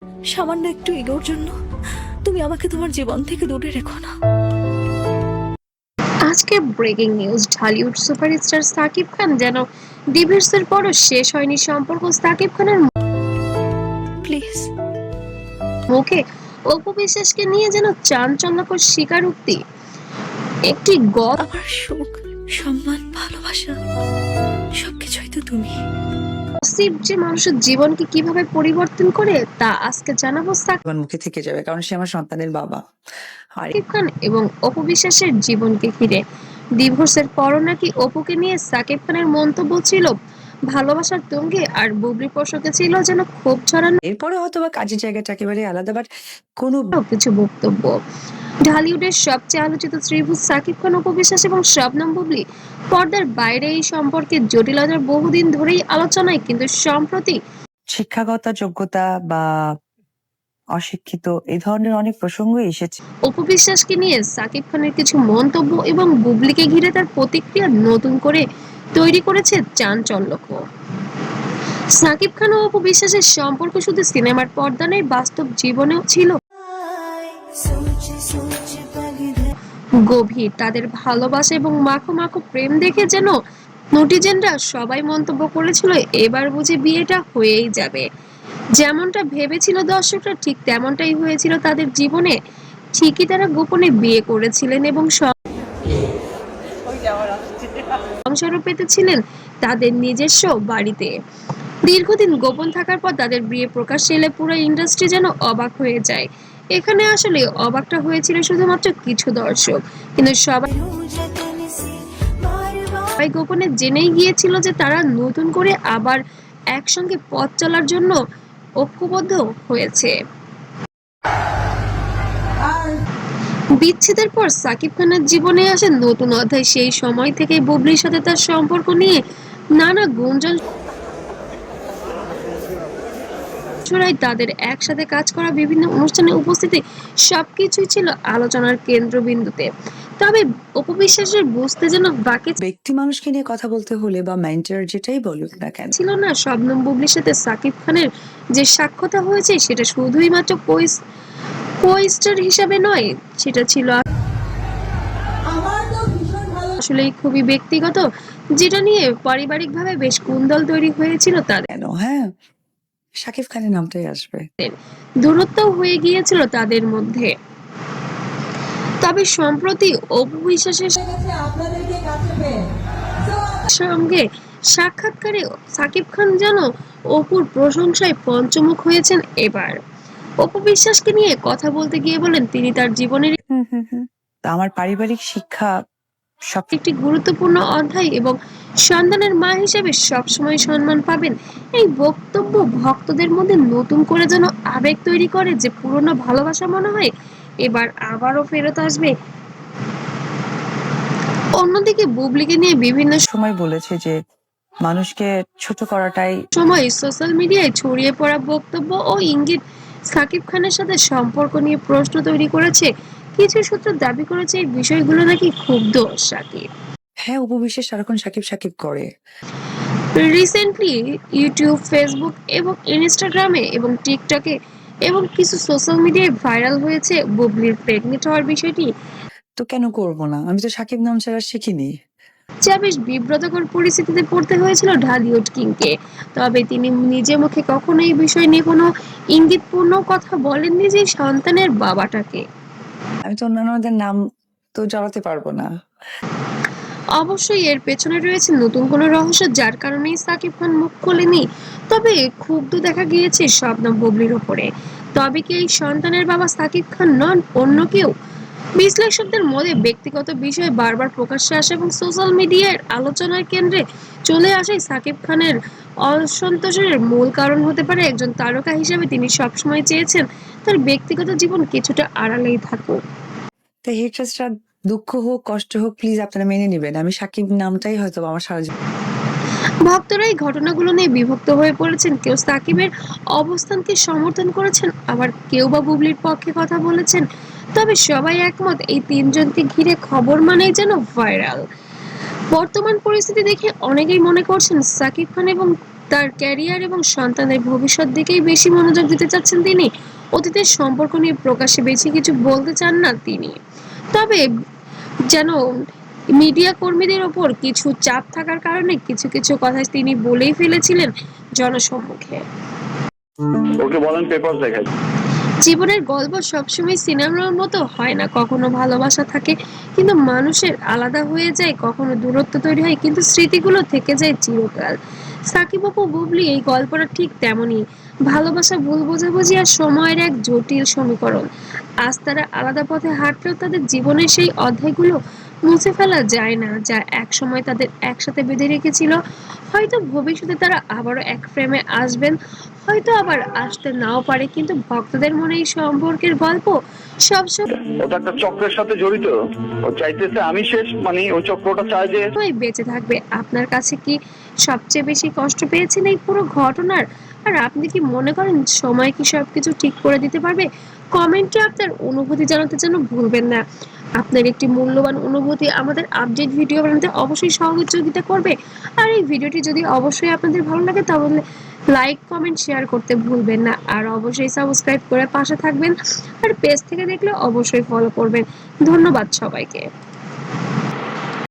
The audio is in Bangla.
সামান্য একটু ইগোর জন্য তুমি আমাকে তোমার জীবন থেকে দূরে রেখো না। আজকে breaking news, Dhallywood superstar Shakib Khan যেন ডিভোর্সের পরও শেষ হয়নি সম্পর্ক। সাকিব খানের প্লিজ। মুখে অপু বিশ্বাসকে নিয়ে যেন চাঞ্চল্যকর স্বীকারোক্তি। একটি আমার সুখ, সম্মান, ভালোবাসা সবকিছুই তো তুমি। গসিপ যে মানুষের জীবনকে কিভাবে পরিবর্তন করে তা আজকে জানাবো। আমার মুখে থেকে যাবে, কারণ সে আমার সন্তানের বাবা। আর সাকিব খান এবং অপু বিশ্বাসের জীবনকে ঘিরে ডিভোর্সের পরও নাকি অপুকে নিয়ে সাকিব খানের মন্তব্য ছিল ভালোবাসার তুঙ্গে, আর বুবলি প্রসঙ্গে ছিল যেন ক্ষোভ ছড়ানো এরপরে হয়তো বা কাজের জায়গাটা একেবারে আলাদা, বাট কোনো কিছু বক্তব্য। ঢালিউডের সবচেয়ে আলোচিত ত্রিভুজ সাকিব খান, অপু বিশ্বাস এবং শবনম বুবলি পর্দার বাইরে এই সম্পর্কের জটিলতার বহুদিন ধরেই আলোচনায়, কিন্তু সম্প্রতি শিক্ষাগত যোগ্যতা বা অশিক্ষিত এই ধরনের অনেক প্রসঙ্গই এসেছে। অপু বিশ্বাসকে নিয়ে সাকিব খানের কিছু মন্তব্য এবং বুবলিকে ঘিরে তার প্রতিক্রিয়া নতুন করে তৈরি করেছে চাঞ্চল্যকর। সাকিব খান ও অপু বিশ্বাসের সম্পর্ক শুধু সিনেমার পর্দা নয়, বাস্তব জীবনেও ছিল গভীর। তাদের ভালোবাসা এবং মাখো মাখো প্রেম দেখে যেন নেটিজেনরা সবাই মন্তব্য করেছিল এবার বুঝি বিয়েটা হয়েই যাবে। যেমনটা ভেবেছিল দর্শকরা, ঠিক তেমনটাই হয়েছিল তাদের জীবনে। ঠিকই তারা গোপনে বিয়ে করেছিলেন এবং সংসারও পেতেছিলেন তাদের নিজস্ব বাড়িতে। দীর্ঘদিন গোপন থাকার পর তাদের বিয়ে প্রকাশ্যে এলে পুরো ইন্ডাস্ট্রি যেন অবাক হয়ে যায়। এখানে আসলে অবাকটা হয়েছিল শুধুমাত্র কিছু দর্শক, কিন্তু সবাই গোপনে জেনেই গিয়েছিল যে তারা নতুন করে আবার একসঙ্গে পথ চলার জন্য ঐক্যবদ্ধ হয়েছে। বিচ্ছেদের পর সাকিব খানের জীবনে আসে নতুন অধ্যায়। সেই সময় থেকে বুবলির সাথে তার সম্পর্ক নিয়ে নানা গুঞ্জন ছড়ায়। তাদের একসাথে কাজ করা, বিভিন্ন অনুষ্ঠানে উপস্থিতি সবকিছুই ছিল আলোচনার কেন্দ্রবিন্দুতে। তবে অপু বিশ্বাসের বুঝতে যেন বাকি ব্যক্তি মানুষকে নিয়ে কথা বলতে হলে বা মেন্টর যেটাই বলুক না কেন, ছিল না শবনম বুবলির সাথে সাকিব খানের যে সাক্ষাৎ হয়েছে সেটা শুধুই মাত্র কো-স্টার হিসাবে নয়, সেটা ছিল আসলেই খুবই ব্যক্তিগত, যেটা নিয়ে পারিবারিকভাবে বেশ কুন্দল তৈরি হয়েছিল তাদের। কেন? হ্যাঁ, শাকিব খানের নামটাই আসবে। দূরত্ব হয়ে গিয়েছিল তাদের মধ্যে। তবে সম্প্রতি অপু বিশ্বাসের সঙ্গে সাক্ষাৎকারে সাকিব খান যেন অপুর প্রশংসায় পঞ্চমুখ হয়েছেন এবার। অপু বিশ্বাসকে নিয়ে কথা বলতে গিয়ে বলেন তিনি তার জীবনের তা আমার পারিবারিক শিক্ষা সব একটি গুরুত্বপূর্ণ অধ্যায় এবং সন্তানের মা হিসেবে সবসময় সম্মান পাবেন। এই বক্তব্য ভক্তদের মধ্যে নতুন করে যেন আবেগ তৈরি করে, যে পুরনো ভালোবাসা মনে হয় এবার আবারও ফেরত আসবে। অন্যদিকে বুবলিকে নিয়ে বিভিন্ন সময় বলেছে যে মানুষকে ছোট করাটাই সময় সোশ্যাল মিডিয়ায় ছড়িয়ে পড়া বক্তব্য ও ইঙ্গিত সাকিব খানের সাথে সম্পর্ক নিয়ে প্রশ্ন তৈরি করেছে। কিছু সূত্র দাবি করেছে এই বিষয়গুলো নাকি ক্ষুব্ধ সাকিব। হ্যাঁ, উপবিশ্বাস সারাক্ষণ সাকিব সাকিব করে। রিসেন্টলি ইউটিউব, ফেসবুক এবং ইনস্টাগ্রামে এবং টিকটকে এবং কিছু সোশ্যাল মিডিয়ায় ভাইরাল হয়েছে বুবলির প্রেগনেন্ট হওয়ার বিষয়টি, তো কেন করবো না? আমি তো সাকিব নাম ছাড়া শিখিনি। যা বেশ বিব্রতকর পরিস্থিতিতে পড়তে হয়েছিল ঢালিউড কিংকে। তবে তিনি নিজে মুখে কখনো এই বিষয় নিয়ে কোনো ইঙ্গিতপূর্ণ কথা বলেননি যে সন্তানের বাবাটাকে। আমি তো অন্যান্যদের নাম তো জড়াতে পারবো না। অবশ্যই এর পেছনে রয়েছে নতুন কোনো রহস্য, যার কারণেই সাকিব খান মুখ খোলেনি। তবে ক্ষুব্ধ দেখা গিয়েছে শবনম বুবলির ওপরে। তবে কি এই সন্তানের বাবা সাকিব খান নন, অন্য কেউ? বিশ্লেষকদের মধ্যে ব্যক্তিগত বিষয় বারবার প্রকাশ্যে আসে এবং সোশ্যাল মিডিয়ার আলোচনার কেন্দ্রে চলে আসে। সাকিব খানের অসন্তোষের মূল কারণ হতে পারে একজন তারকা হিসেবে তিনি সবসময় চেয়েছেন তার ব্যক্তিগত জীবন কিছুটা আড়ালেই থাকুক। তাই হেটার্সরা দুঃখ হোক কষ্ট হোক প্লিজ আপনারা মেনে নিবেন। আমি সাকিব নামটাই হয়তো আমার সারা জীবন। ভক্তরা এই ঘটনাগুলো নিয়ে বিভক্ত হয়ে পড়েছেন। কেউ সাকিবের অবস্থানকে সমর্থন করেছেন, আবার কেউ বা বুবলির পক্ষে কথা বলেছেন। তবে সবাই একমত এই তিনজনকে ঘিরে খবর মানেই যেন ভাইরাল। বর্তমান পরিস্থিতি দেখে অনেকেই মনে করছেন সাকিব খান এবং তার ক্যারিয়ার এবং সন্তানের ভবিষ্যৎ দিকেই বেশি মনোযোগ দিতে চাচ্ছেন তিনি। অতীতের সম্পর্ক নিয়ে প্রকাশ্যে বেশি কিছু বলতে চান না তিনি। তবে যেন মিডিয়া কর্মীদের ওপর কিছু চাপ থাকার কারণে কিছু কিছু কথা তিনি বলেই ফেলেছিলেন জনসম্মুখে। ওকে বলেন পেপার দেখাই। জীবনের গল্প সবসময় সিনেমার মতো হয় না, কখনো ভালোবাসা থাকে কিন্তু মানুষের আলাদা হয়ে যায়, কখনো দূরত্ব তৈরি হয় কিন্তু স্মৃতিগুলো থেকে যায় চিরকাল। সাকিব অপু বুবলি এই গল্পটা ঠিক তেমনই। ভালোবাসা, ভুল বোঝাবুঝি আর সময়ের এক জটিল সমীকরণ। আজ তারা আলাদা পথে হাঁটলেও তাদের জীবনের সেই অধ্যায়গুলো মুছে ফেলা যায় না, যা একসময় তাদের একসাথে বেঁধে রেখেছিল। হয়তো ভবিষ্যতে তারা আবারও এক ফ্রেমে আসবেন, হয়তো আবার আসতে নাও পারে, কিন্তু ভক্তদের মনে এই সম্পর্কের গল্প সবসময় ওটা একটা চক্রের সাথে জড়িত। ও চাইতেছে আমি শেষ, মানে ওই চক্রটা চায় যে বেঁচে থাকবে। আপনার কাছে কি সবচেয়ে বেশি কষ্ট পেয়েছেন এই পুরো ঘটনার? আর আপনি কি মনে করেন সময় কি সবকিছু ঠিক করে দিতে পারবে? কমেন্টে আপনার অনুভূতি জানাতে যেন ভুলবেন না। আপনার একটি মূল্যবান অনুভূতি আমাদের আপডেট ভিডিও বানাতে অবশ্যই সহযোগিতা করবে। আর এই ভিডিওটি যদি অবশ্যই আপনাদের ভালো লাগে তাহলে লাইক, কমেন্ট, শেয়ার করতে ভুলবেন না। আর অবশ্যই সাবস্ক্রাইব করে পাশে থাকবেন। আর পেজ থেকে দেখলে অবশ্যই ফলো করবেন। ধন্যবাদ সবাইকে।